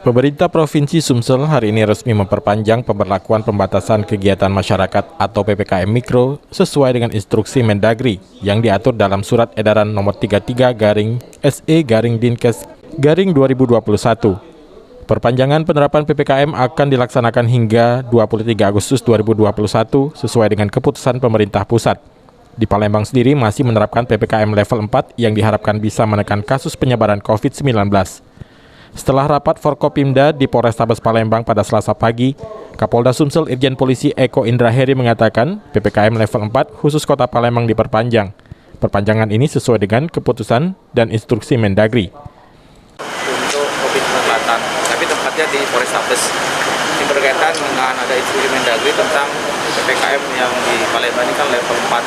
Pemerintah Provinsi Sumsel hari ini resmi memperpanjang pemberlakuan pembatasan kegiatan masyarakat atau PPKM Mikro sesuai dengan instruksi Mendagri yang diatur dalam Surat Edaran Nomor 33/SE/Dinkes/2021. Perpanjangan penerapan PPKM akan dilaksanakan hingga 23 Agustus 2021 sesuai dengan keputusan pemerintah pusat. Di Palembang sendiri masih menerapkan PPKM level 4 yang diharapkan bisa menekan kasus penyebaran COVID-19. Setelah rapat Forkopimda di Polrestabes Palembang pada Selasa pagi, Kapolda Sumsel Irjen Polisi Eko Indra Heri mengatakan PPKM level 4 khusus Kota Palembang diperpanjang. Perpanjangan ini sesuai dengan keputusan dan instruksi Mendagri. Untuk Provinsi Selatan, tapi tempatnya di Polrestabes. Ini berkaitan dengan ada instruksi Mendagri tentang PPKM yang di Palembang ini kan level 4.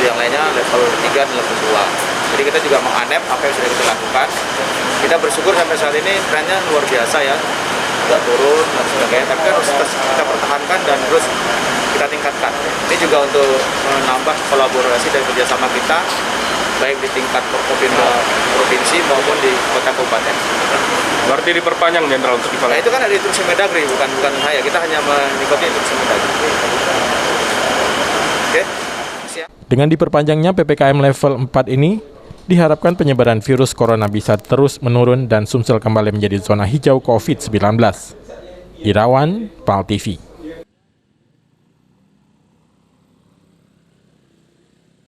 Yang lainnya level 3 dan level 2. Jadi kita juga menganep apa yang sudah kita lakukan. Kita bersyukur sampai saat ini trennya luar biasa ya, sudah turun dan sebagainya. Tapi kan harus kita pertahankan dan terus kita tingkatkan. Ini juga untuk menambah kolaborasi dan kerjasama kita, baik di tingkat provinsi maupun di kota kabupaten. Berarti diperpanjang Jenderal untuk Nah, itu kan ada instruksi Mendagri, bukan saya. Kita hanya mengikuti instruksi Mendagri. Oke. Dengan diperpanjangnya PPKM level 4 ini, diharapkan penyebaran virus corona bisa terus menurun dan Sumsel kembali menjadi zona hijau COVID-19. Irawan, PAL TV.